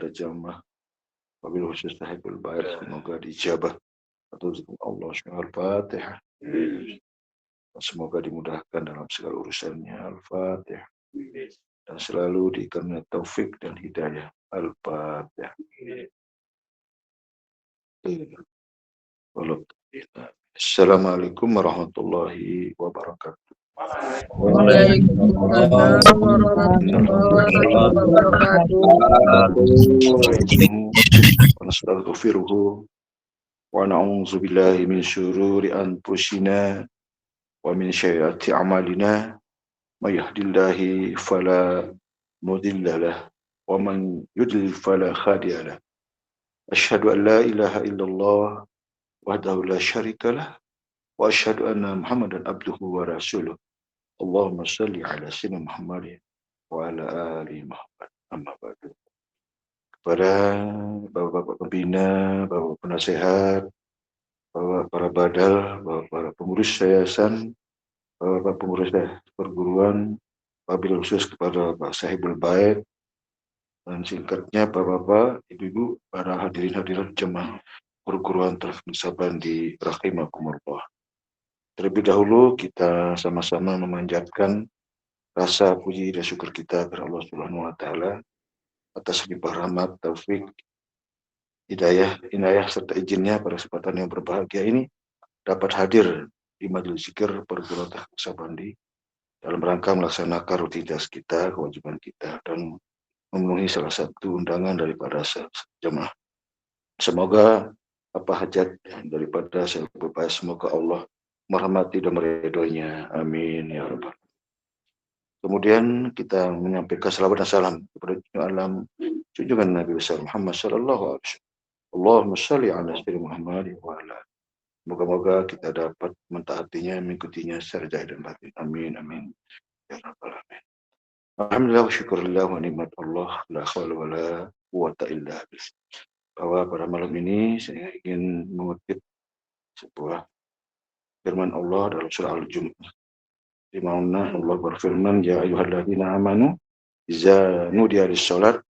kepada jamaah wabil khusus sahibul bair, semoga dijabah atau Allah Al-Fatihah. Semoga dimudahkan dalam segala urusannya. Al-Fatihah. Dan selalu diberikan taufik dan hidayah. Al-Fatihah. Assalamualaikum warahmatullahi wabarakatuh. Waalaikumsalam warahmatullahi wabarakatuh. Nastaghfiruhu wa na'udzu billahi min syururi anfusina wa min sayyiati a'malina. May yahdihillahu fala mudilla lahu wa man yudlil fala hadiya lahu. Asyhadu an la ilaha illallah wahdahu la syarika lah wa asyhadu anna Muhammadan abduhu wa rasuluh. Allahumma shalli ala sayyidina Muhammad wa ala ali Muhammad. Amma ba'du. Kepada bapak-bapak pembina, bapak penasehat, bapak para badal, bapak para pengurus yayasan, bapak pengurus perguruan, wabil khusus kepada Pak Sahibul Bait, dan singkatnya bapak-bapak, ibu-ibu, para hadirin-hadirat jemaah perguruan Tarfisabandi rahimakumullah. Terlebih dahulu kita sama-sama memanjatkan rasa puji dan syukur kita kepada Allah Subhanahu wa taala atas limpah rahmat, taufik, hidayah, inayah serta izinnya pada kesempatan yang berbahagia ini dapat hadir di majelis zikir perguruan Tarfisabandi dalam rangka melaksanakan rutinitas kita, kewajiban kita, dan memenuhi salah satu undangan daripada jemaah. Semoga apa hajat daripada saya berbaik, semoga Allah merahmati dan meridhoinya. Amin ya rabbal. Kemudian kita menyampaikan salawat dan salam kepada alam junjungan Nabi besar Muhammad sallallahu alaihi wasallam. Allahumma shalli ala sayyidina Muhammad wa ala. Moga-moga kita dapat mentaatinya, mengikutinya secara zahir dan batin. Amin amin ya rabbal alamin. Alhamdulillah wa syukurillah wa nikmat Allah, la haula wala quwwata illa billah. Bahwa pada malam ini saya ingin mengutip sebuah firman Allah dalam surah Al-Jumu'ah, di mana Allah berfirman, ya ayyuhalladzina amanu iza nudiya lis-shalat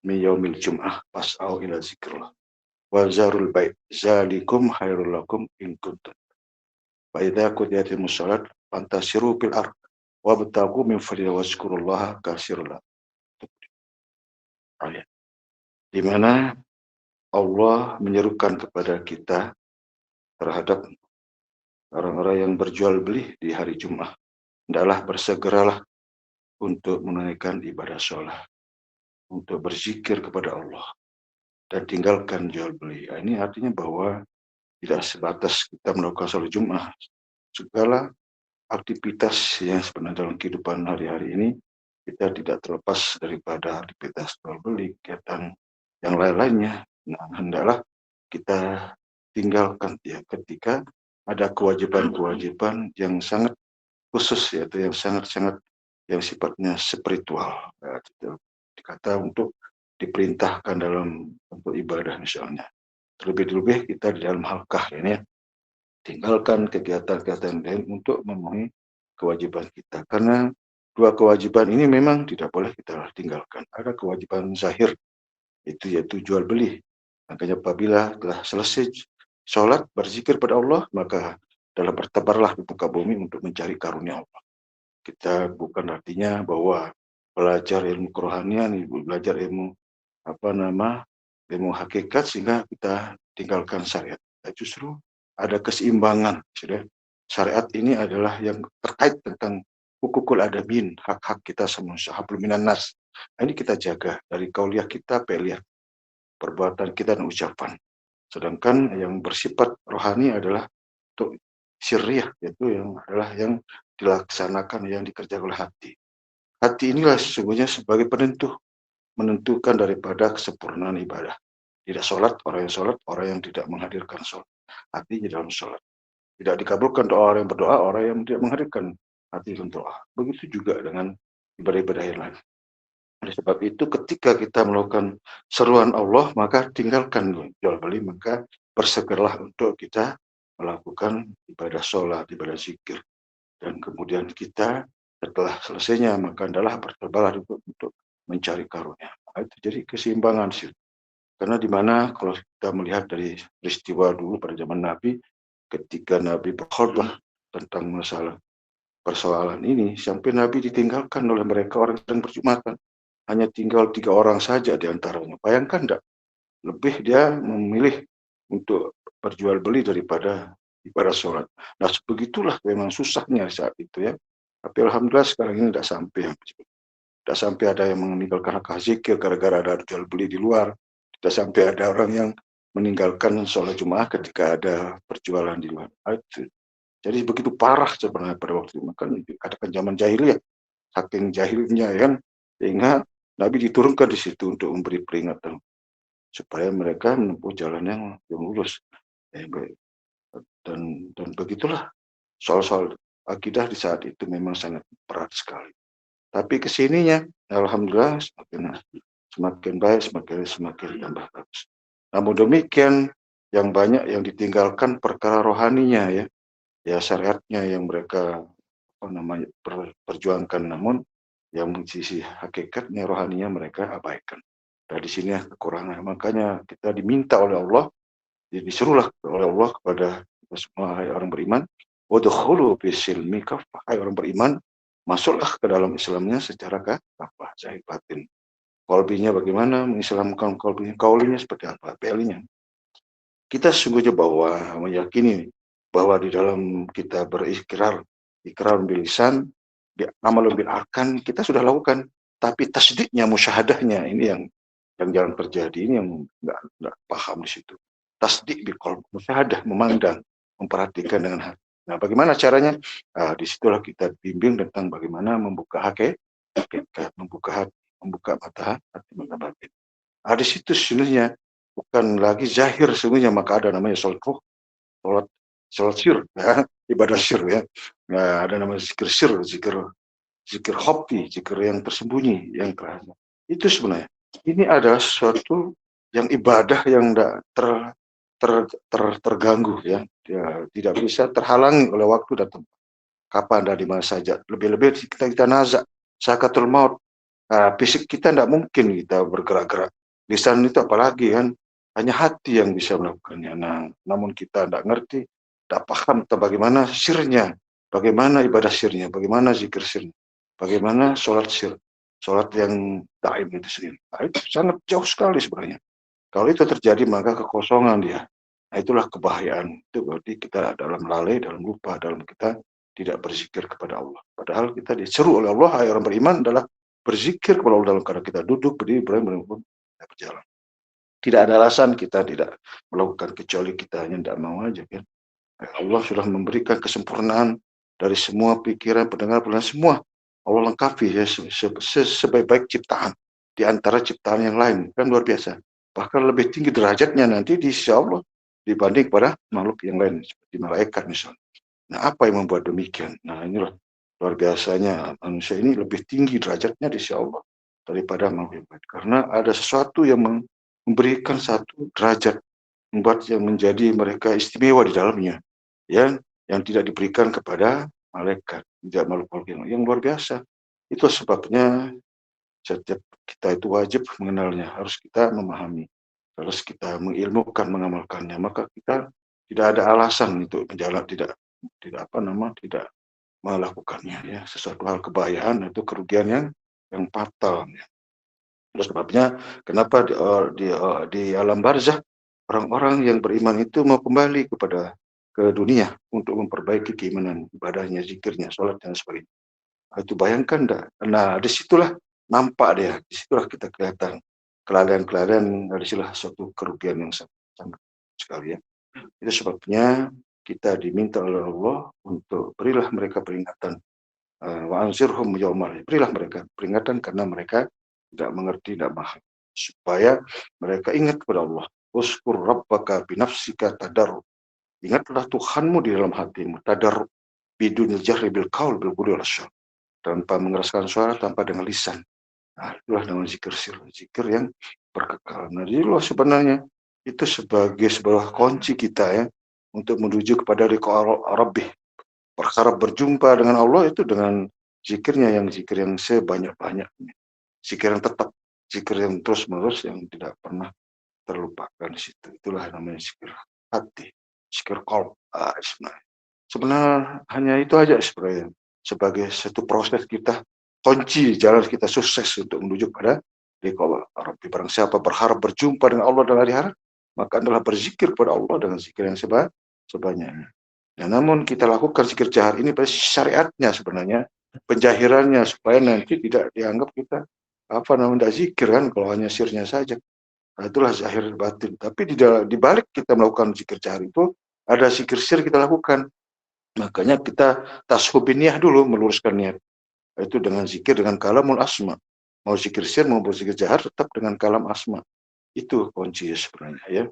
min yaumil jum'ah fas'au ila zikrillah wa zarul bait zalikum khairul lakum in kuntum fa idza qudiyatimus shalat fantasiru fil ard wabtaghu min fadlillahi wazkurullaha katsiran. Ayat di mana Allah menyerukan kepada kita terhadap orang-orang yang berjual beli di hari Jumat, hendaklah bersegeralah untuk menunaikan ibadah sholat, untuk berzikir kepada Allah, dan tinggalkan jual beli. Ini artinya bahwa tidak sebatas kita melakukan sholat Jumat, segala aktivitas yang sebenarnya dalam kehidupan hari-hari ini kita tidak terlepas daripada aktivitas jual beli, kegiatan yang lain-lainnya. Nah, hendaklah kita tinggalkan ya ketika ada kewajiban-kewajiban yang sangat khusus, yaitu yang sangat-sangat yang sifatnya spiritual, ya, dikata untuk diperintahkan dalam bentuk ibadah misalnya. Terlebih-lebih kita di dalam halkah ini ya, tinggalkan kegiatan-kegiatan lain untuk memenuhi kewajiban kita. Karena dua kewajiban ini memang tidak boleh kita tinggalkan. Ada kewajiban zahir, itu yaitu jual beli. Makanya apabila telah selesai sholat, berzikir pada Allah, maka dalam bertebarlah di muka bumi untuk mencari karunia Allah. Kita bukan artinya bahwa belajar ilmu kerohanian, belajar ilmu ilmu hakikat sehingga kita tinggalkan syariat. Justru ada keseimbangan. Syariat ini adalah yang terkait tentang hukukul adamin, hak-hak kita semua, hablum minan nas. Ini kita jaga dari kauliah kita, peliah, perbuatan kita dan ucapan. Sedangkan yang bersifat rohani adalah untuk syirriyah, yaitu yang adalah yang dilaksanakan, yang dikerjakan oleh hati. Hati inilah sesungguhnya sebagai menentukan daripada kesempurnaan ibadah. Tidak sholat orang yang sholat, orang yang tidak menghadirkan sholat. Hatinya dalam sholat. Tidak dikabulkan doa orang yang berdoa, orang yang tidak menghadirkan hati dalam doa. Begitu juga dengan ibadah-ibadah yang lain. Oleh sebab itu ketika kita melakukan seruan Allah, maka tinggalkan jual beli, maka bersegeralah untuk kita melakukan ibadah sholat, ibadah zikir. Dan kemudian kita setelah selesainya, maka adalah bertebalah untuk mencari karunia. Itu jadi keseimbangan sih. Karena di mana kalau kita melihat dari peristiwa dulu pada zaman Nabi, ketika Nabi berkhutbah tentang masalah persoalan ini, sampai Nabi ditinggalkan oleh mereka orang yang berjumatan. Hanya tinggal 3 orang saja di antaranya. Bayangkan enggak? Lebih dia memilih untuk berjual beli daripada ibadah sholat. Nah, begitulah memang susahnya saat itu ya. Tapi alhamdulillah sekarang ini tidak sampai. Tidak sampai ada yang meninggalkan hak zikir gara-gara ada jual beli di luar. Tidak sampai ada orang yang meninggalkan sholat Jumat ketika ada perjualan di luar. Itu. Jadi begitu parah sebenarnya pada waktu itu. Maka katakan zaman jahiliyah, saking jahilnya ya kan, sehingga Nabi diturunkan di situ untuk memberi peringatan supaya mereka menempuh jalan yang lurus. Baik. Dan begitulah soal-soal akidah di saat itu memang sangat berat sekali. Tapi kesininya, alhamdulillah semakin baik, semakin tambah bagus. Namun demikian, yang banyak yang ditinggalkan perkara rohaninya ya, syariatnya yang mereka perjuangkan, namun yang sisi hakikatnya rohaninya mereka abaikan. Nah, di sini kekurangan. Makanya kita diminta oleh Allah, disuruhlah oleh Allah kepada semua orang beriman, wadkhulu bisilmi kafah, hai orang beriman, masuklah ke dalam Islamnya secara kafah, zahir batin. Kolbinya bagaimana mengislamkan kolbinya, kaulinya seperti apa, PL-nya. Kita sungguhnya bahwa meyakini bahwa di dalam kita berikrar, ikrar bil lisan, amal bil arkan kita sudah lakukan, tapi tasdiknya, musyahadahnya ini yang jarang terjadi, ini yang nggak paham di situ. Tasdik bil qalb, musyahadah, memandang, memperhatikan dengan hati. Nah, bagaimana caranya? Nah, disitulah kita bimbing tentang bagaimana membuka hakikat, membuka hati, membuka mata hati, mata batin. Nah, di situ sebenarnya bukan lagi zahir sebenarnya, maka ada namanya sholat ruh, sholat sir, ya, ibadah sir ya. Nah, ada namanya zikir sir, zikir hobi, zikir yang tersembunyi, yang kerasa. Itu sebenarnya. Ini adalah sesuatu yang ibadah yang tidak terganggu ya. Tidak bisa terhalangi oleh waktu dan tempat. Kapan dan di mana saja. Lebih-lebih kita nazak, sakatul maut. Nah, fisik kita tidak mungkin kita bergerak-gerak. Lisan itu apalagi kan, hanya hati yang bisa melakukannya. Nah, namun kita tidak ngerti, tidak paham tentang bagaimana sirnya, bagaimana ibadah sirnya, bagaimana zikir sirnya, bagaimana sholat sir, sholat yang daim itu sendiri. Nah, itu sangat jauh sekali sebenarnya. Kalau itu terjadi maka kekosongan dia. Nah, itulah kebahayaan. Itu berarti kita dalam lalai, dalam lupa, dalam kita tidak berzikir kepada Allah. Padahal kita diseru oleh Allah, hai orang beriman, adalah berzikir kepada Allah dalam keadaan kita duduk, berdiri, berjalan. Tidak ada alasan kita tidak melakukan, kecuali kita hanya tidak mau aja kan. Allah sudah memberikan kesempurnaan dari semua pikiran, pendengar, semua. Allah lengkapi ya, sebaik-baik ciptaan di antara ciptaan yang lain, kan luar biasa. Bahkan lebih tinggi derajatnya nanti di sisi Allah dibanding pada makhluk yang lain seperti malaikat misalnya. Nah, apa yang membuat demikian? Nah, inilah luar biasanya manusia ini lebih tinggi derajatnya di sisi Allah daripada makhluk yang lain. Karena ada sesuatu yang memberikan satu derajat, membuat yang menjadi mereka istimewa di dalamnya, ya, yang tidak diberikan kepada malaikat, tidak makhluk yang luar biasa. Itu sebabnya setiap kita itu wajib mengenalnya, harus kita memahami, harus kita mengilmukan, mengamalkannya. Maka kita tidak ada alasan untuk menjalan, tidak melakukannya ya. Sesuatu hal kebayaan itu kerugian yang fatal ya. Terus sebabnya kenapa di alam barzah orang-orang yang beriman itu mau kembali ke dunia untuk memperbaiki keimanan, ibadahnya, zikirnya, sholat dan sebagainya. Itu bayangkan dah. Nah, disitulah nampak dia, disitulah kita kelihatan kelalaian-kelalaian, disitulah suatu kerugian yang sangat sekali ya. Itu sebabnya kita diminta oleh Allah untuk berilah mereka peringatan, wa anzirhum yaumal, berilah mereka peringatan karena mereka tidak mengerti, tidak paham, supaya mereka ingat kepada Allah. Uskur rabbaka binafsika tadarru, ingatlah Tuhanmu di dalam hatimu, tadarru bidunil jahri bil qaul bil ghudwi wasyam, tanpa mengeraskan suara, tanpa dengan lisan. Nah, itulah dengan zikir sir, zikir yang berkekal. Nah, itulah sebenarnya itu sebagai sebuah kunci kita ya untuk menuju kepada liqa rabbih. Perkara berjumpa dengan Allah itu dengan zikir yang sebanyak-banyaknya. Zikir yang tetap. zikir yang terus-menerus yang tidak pernah terlupakan di situ. Itulah namanya zikir hati, zikir qalb. Sebenarnya hanya itu aja sebenarnya sebagai satu proses kita, kunci jalan kita sukses untuk menuju pada liqa Rabbi. Barang siapa berharap berjumpa dengan Allah dalam hari akhirat, maka adalah berzikir kepada Allah dengan zikir yang sebanyaknya. Nah, namun kita lakukan zikir jahar ini pada syariatnya sebenarnya, penjahirannya supaya nanti tidak dianggap kita tidak zikir kan, kalau hanya sirnya saja. Nah, itulah zahir batin. Tapi di balik kita melakukan zikir jahar itu ada zikir sir kita lakukan. Makanya kita tashubin niyah dulu, meluruskan niat. Itu dengan zikir, dengan kalamul asma. Mau zikir sir, mau berzikir jahar, tetap dengan kalam asma. Itu kunci sebenarnya ya.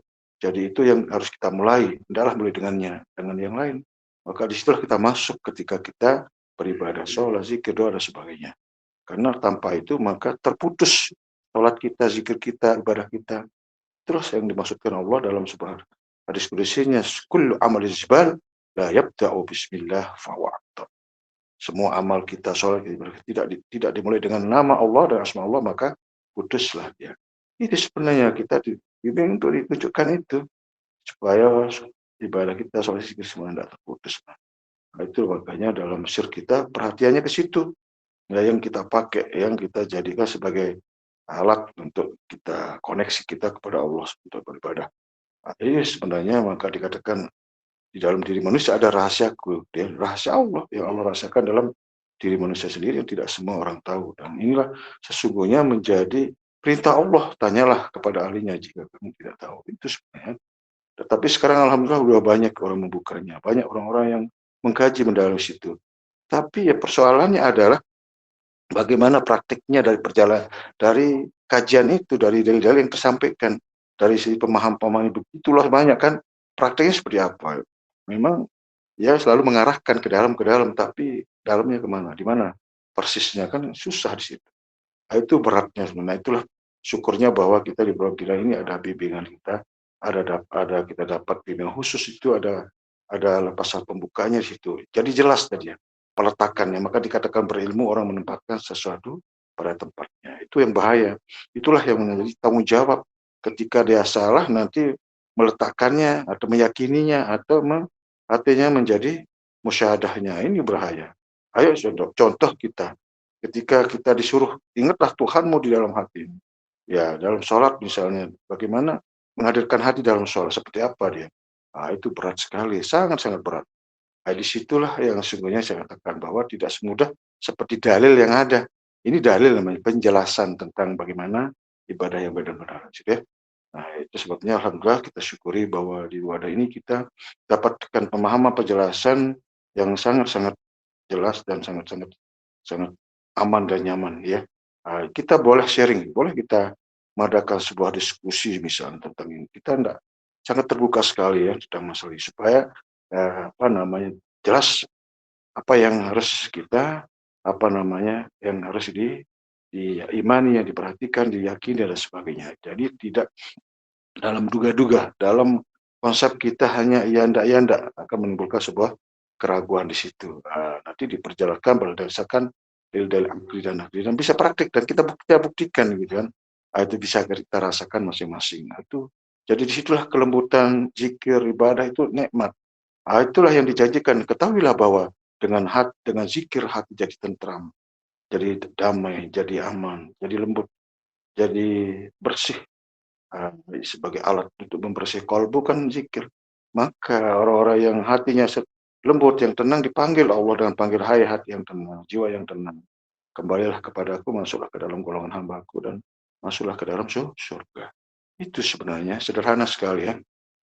Jadi itu yang harus kita mulai. Tidaklah mulai dengannya, dengan yang lain. Maka disitulah kita masuk ketika kita beribadah, sholat, zikir, doa, dan sebagainya. Karena tanpa itu maka terputus sholat kita, zikir kita, ibadah kita. Terus yang dimaksudkan Allah dalam sebuah hadis kudusinya, kullu amal izbal la yabda'u bismillah fawa'at. Semua amal kita, sholat kita, tidak dimulai dengan nama Allah dan asma Allah, maka putuslah dia. Itu sebenarnya kita dibimbing untuk ditunjukkan itu, supaya ibadah kita, sholat zikir semua tidak terputus. Nah, itu makanya dalam sir kita perhatiannya ke situ, ya, yang kita pakai, yang kita jadikan sebagai alat untuk kita koneksi kita kepada Allah untuk beribadah. Nah, ini sebenarnya maka dikatakan di dalam diri manusia ada rahasiaku, rahasia Allah yang Allah rasakan dalam diri manusia sendiri yang tidak semua orang tahu. Dan inilah sesungguhnya menjadi perintah Allah, tanyalah kepada ahlinya jika kamu tidak tahu. Itu sebenarnya. Tetapi sekarang alhamdulillah sudah banyak orang membukanya, banyak orang-orang yang mengkaji mendalam situ. Tapi ya persoalannya adalah bagaimana praktiknya dari perjalanan, dari kajian itu, dari dalil-dalil yang tersampaikan, dari sisi pemahaman begitulah banyak kan, praktiknya seperti apa. Memang ya selalu mengarahkan ke dalam, tapi dalamnya kemana, di mana persisnya kan susah di situ. Nah, itu beratnya sebenarnya. Itulah syukurnya bahwa kita di Blog Gila ini ada bimbingan kita, ada kita dapat bimbingan khusus, itu ada lepasan pembukanya di situ. Jadi jelas tadi ya peletakannya, maka dikatakan berilmu orang menempatkan sesuatu pada tempatnya. Itu yang bahaya. Itulah yang menjadi tanggung jawab ketika dia salah nanti meletakkannya atau meyakininya atau artinya menjadi musyahadahnya. Ini berbahaya. Ayo contoh kita ketika kita disuruh ingatlah Tuhanmu di dalam hati. Ya, dalam sholat misalnya, bagaimana menghadirkan hati dalam sholat, seperti apa dia. Nah, itu berat sekali, sangat-sangat berat. Nah, disitulah yang sesungguhnya saya katakan bahwa tidak semudah seperti dalil yang ada. Ini dalil namanya penjelasan tentang bagaimana ibadah yang benar-benar. Ya. Nah, itu sebabnya alhamdulillah kita syukuri bahwa di wadah ini kita dapatkan pemahaman penjelasan yang sangat-sangat jelas dan sangat-sangat aman dan nyaman ya. Nah, kita boleh sharing, boleh kita mengadakan sebuah diskusi misalnya tentang ini. Kita sangat terbuka sekali ya tentang masalah ini supaya jelas apa yang harus kita yang harus diimani, yang diperhatikan, diyakini dan sebagainya. Jadi tidak dalam duga-duga, dalam konsep kita hanya iya ndak akan menimbulkan sebuah keraguan di situ. Nanti diperjalankan berdasarkan dalil akli dan nakli dan bisa praktik dan kita buktikan gitu kan. Itu bisa kita rasakan masing-masing. Itu jadi disitulah kelembutan zikir ibadah itu nikmat. Itulah yang dijanjikan. Ketahuilah bahwa dengan zikir hati jadi tentram, jadi damai, jadi aman, jadi lembut, jadi bersih. Sebagai alat untuk membersih kolbu kan zikir. Maka orang-orang yang hatinya lembut, yang tenang dipanggil Allah dengan panggil, hai hati yang tenang, jiwa yang tenang. Kembalilah kepadaku, masuklah ke dalam golongan hambaku dan masuklah ke dalam surga. Itu sebenarnya sederhana sekali ya.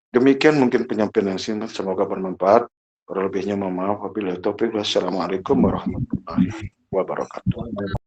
Demikian mungkin penyampaian yang singkat, semoga bermanfaat. Kurang lebihnya mohon maaf. Wabillahi taufiq. Wassalamualaikum warahmatullahi wabarakatuh.